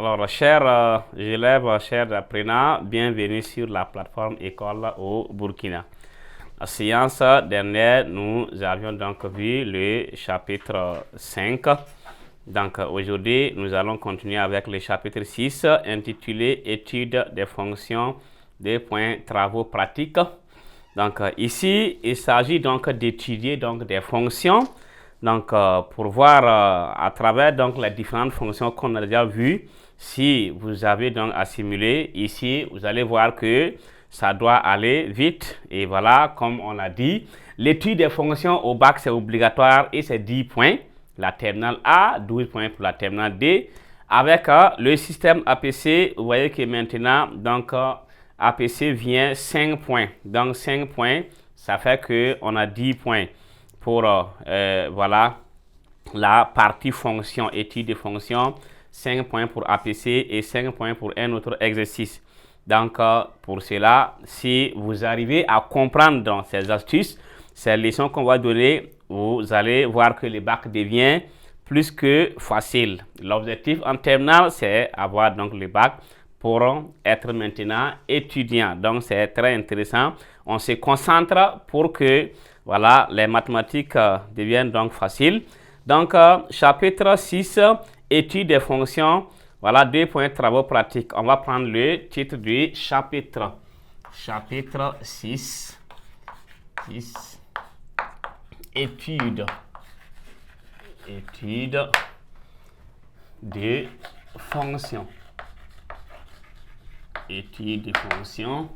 Alors, chers élèves, chers apprenants, bienvenue sur la plateforme École au Burkina. La séance dernière, nous avions donc vu le chapitre 5. Donc, aujourd'hui, nous allons continuer avec le chapitre 6 intitulé Étude des fonctions des points travaux pratiques. Donc, ici, il s'agit donc d'étudier donc des fonctions. Donc, pour voir à travers donc les différentes fonctions qu'on a déjà vues, si vous avez donc à simuler, ici, vous allez voir que ça doit aller vite. Et voilà, comme on l'a dit, l'étude des fonctions au bac, c'est obligatoire et c'est 10 points. La terminale A, 12 points pour la terminale D. Avec le système APC, vous voyez que maintenant, donc, APC vient 5 points. Donc, 5 points, ça fait qu'on a 10 points pour voilà, la partie fonction, étude des fonctions, 5 points pour APC et 5 points pour un autre exercice. Donc, pour cela, si vous arrivez à comprendre dans ces astuces, ces leçons qu'on va donner, vous allez voir que le bac devient plus que facile. L'objectif en terminale, c'est avoir donc le bac pour être maintenant étudiant. Donc, c'est très intéressant. On se concentre pour que voilà, les mathématiques deviennent donc faciles. Donc, chapitre 6, étude des fonctions. Voilà, 2 points travaux pratiques. On va prendre le titre du chapitre. Chapitre 6. Étude des fonctions. Étude des fonctions.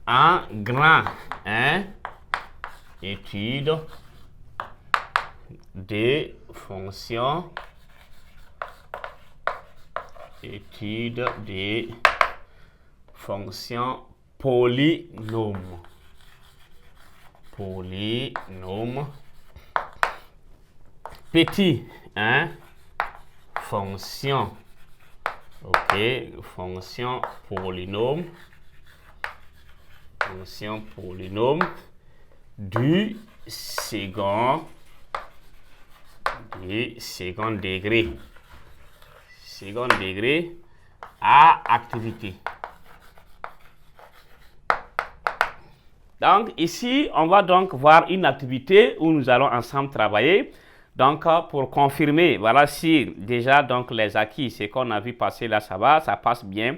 En grand 1, étude des fonctions. Étude des fonctions polynômes. Petit 1, fonction. Ok, fonction polynôme. Fonction polynôme du second degré. Second degré à activité. Donc ici, on va donc voir une activité où nous allons ensemble travailler. Donc pour confirmer, voilà, si déjà donc les acquis, ce qu'on a vu passer là, ça va, ça passe bien.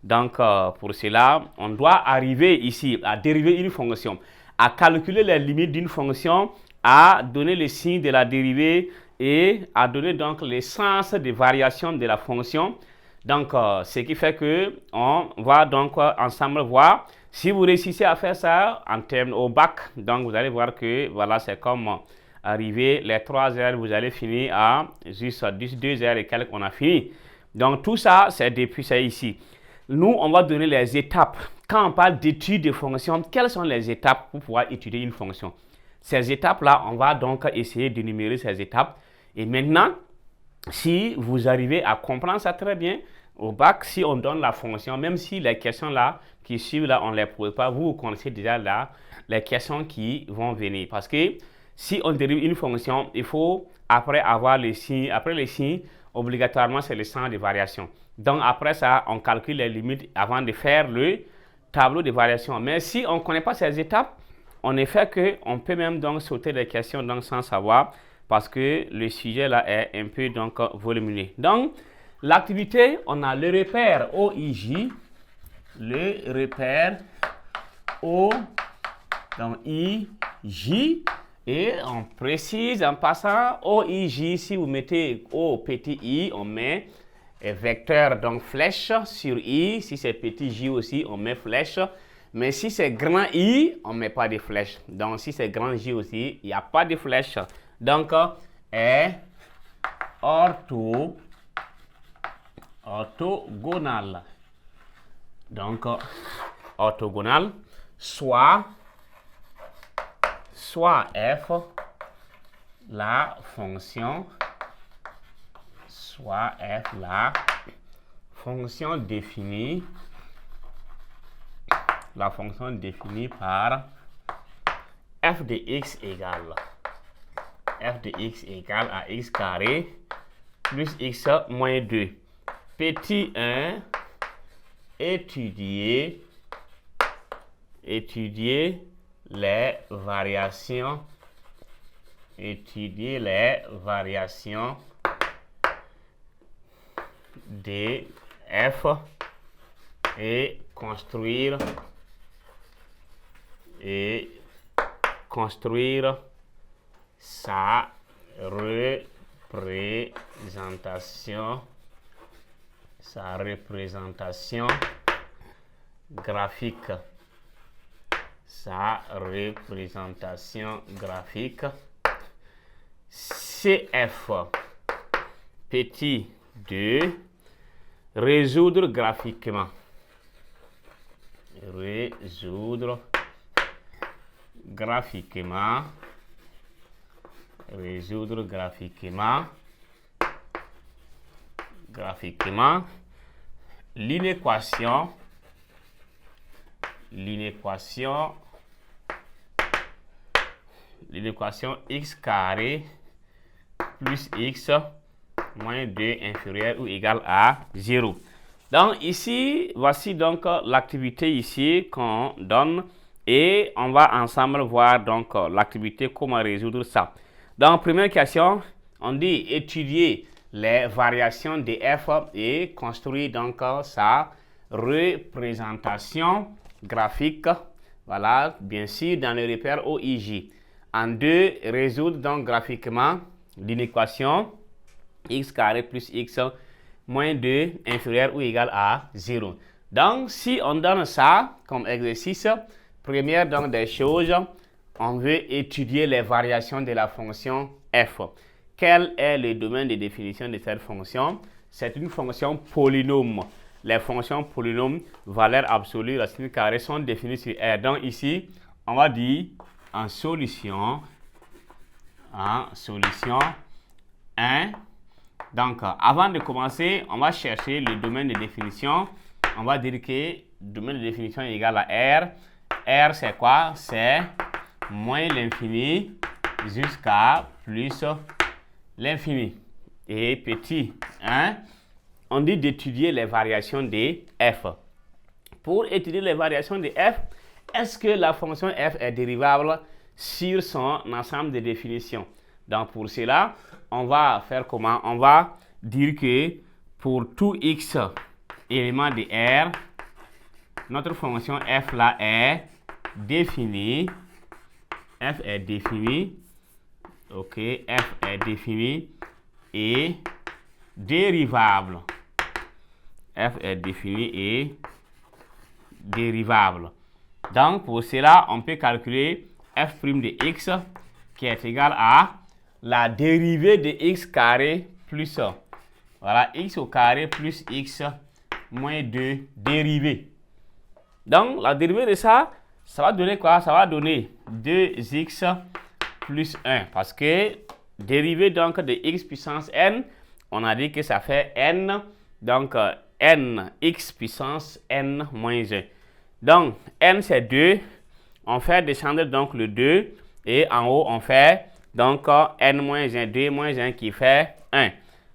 Donc pour cela, on doit arriver ici à dériver une fonction, à calculer les limites d'une fonction, à donner le signe de la dérivée et à donner donc les sens de variation de la fonction. Donc ce qui fait que on va donc ensemble voir si vous réussissez à faire ça en termes au bac. Donc vous allez voir que voilà, c'est comme arriver les 3 heures, vous allez finir à juste 2 heures et quelques, on a fini. Donc tout ça, c'est depuis ça ici. Nous, on va donner les étapes. Quand on parle d'étude de fonctions, quelles sont les étapes pour pouvoir étudier une fonction? Ces étapes-là, on va donc essayer d'énumérer ces étapes. Et maintenant, si vous arrivez à comprendre ça très bien, au bac, si on donne la fonction, même si les questions là qui suivent là, on ne les pose pas, vous connaissez déjà là les questions qui vont venir. Parce que si on dérive une fonction, il faut après avoir les signes. Après les signes, obligatoirement, c'est le sens de variation. Donc après ça, on calcule les limites avant de faire le tableau de variation. Mais si on ne connaît pas ces étapes, on est fait qu'on peut même donc sauter des questions donc sans savoir, parce que le sujet là est un peu donc volumineux. Donc l'activité, on a le repère OIJ, le repère O, donc IJ, et on précise en passant OIJ, si vous mettez O petit i, on met vecteur, donc flèche sur i. Si c'est petit j aussi, on met flèche. Mais si c'est grand i, on ne met pas de flèche. Donc si c'est grand j aussi, il n'y a pas de flèche. Donc est orthogonal. Donc orthogonal, soit f la fonction, soit f la fonction définie, par f de x égale à x carré plus x moins 2. Petit 1, étudier les variations. Étudier les variations de f et construire sa représentation graphique. CF petit 2, résoudre graphiquement. L'inéquation x carré plus x moins 2 inférieur ou égal à 0. Donc ici, voici donc l'activité ici qu'on donne et on va ensemble voir donc l'activité, comment résoudre ça. Dans première question, on dit étudier les variations de f et construire donc sa représentation graphique. Voilà, bien sûr, dans le repère OIJ. En 2, résoudre donc graphiquement l'inéquation x carré plus x moins 2 inférieur ou égal à 0. Donc, si on donne ça comme exercice, première donc des choses, on veut étudier les variations de la fonction f. Quel est le domaine de définition de cette fonction? C'est une fonction polynôme. Les fonctions polynômes, valeur absolue, racine carrée sont définies sur R. Donc ici, on va dire en solution 1. Donc, avant de commencer, on va chercher le domaine de définition. On va dire que le domaine de définition est égal à R. R, c'est quoi? C'est moins l'infini jusqu'à plus l'infini. Et petit 1, on dit d'étudier les variations de f. Pour étudier les variations de f, est-ce que la fonction f est dérivable sur son ensemble de définitions? Donc, pour cela, on va faire comment? On va dire que pour tout x élément de R, notre fonction f là est définie. F est définie. Ok, f est définie et dérivable. F est définie et dérivable. Donc, pour cela, on peut calculer f' de x qui est égal à la dérivée de x carré plus, voilà, x au carré plus x moins 2 dérivée. Donc, la dérivée de ça, ça va donner quoi? Ça va donner 2x plus 1. Parce que dérivée donc de x puissance n, on a dit que ça fait n. Donc, n, x puissance n moins 1. Donc, n c'est 2. On fait descendre donc le 2. Et en haut, on fait donc n moins 1, 2 moins 1 qui fait 1.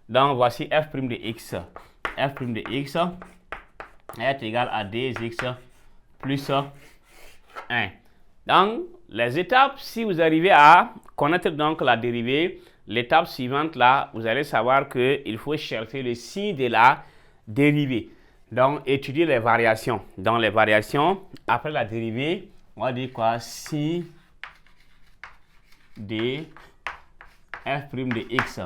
Donc, voici f' de x. F' de x est égal à 2x plus 1. Donc, les étapes, si vous arrivez à connaître donc la dérivée, l'étape suivante là, vous allez savoir qu'il faut chercher le signe de la dérivée. Donc, étudier les variations. Dans les variations, après la dérivée, on va dire quoi? Si de f' de x.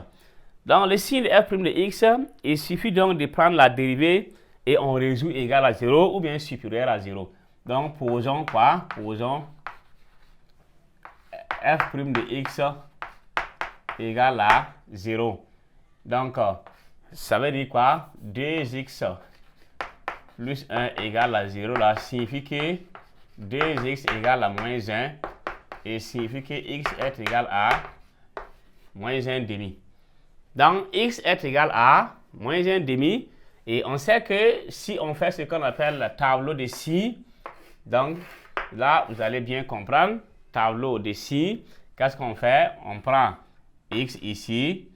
Dans le signe de f' de x, il suffit donc de prendre la dérivée et on résout égal à 0 ou bien supérieur à 0. Donc, posons quoi? Posons f' de x égale à 0. Donc, ça veut dire quoi? 2x plus 1 égale à 0 là signifie que 2x égale à moins 1 et signifie que x est égal à moins 1 demi. Donc, x est égal à moins 1 demi et on sait que si on fait ce qu'on appelle le tableau de signes, donc là, vous allez bien comprendre, tableau de signes, qu'est-ce qu'on fait? On prend x ici,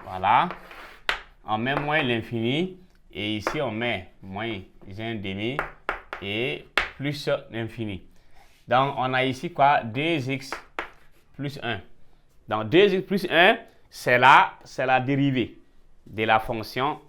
voilà, on met moins l'infini et ici on met moins 1 demi et plus l'infini. Donc on a ici quoi? 2x plus 1. Donc 2x plus 1, c'est la dérivée de la fonction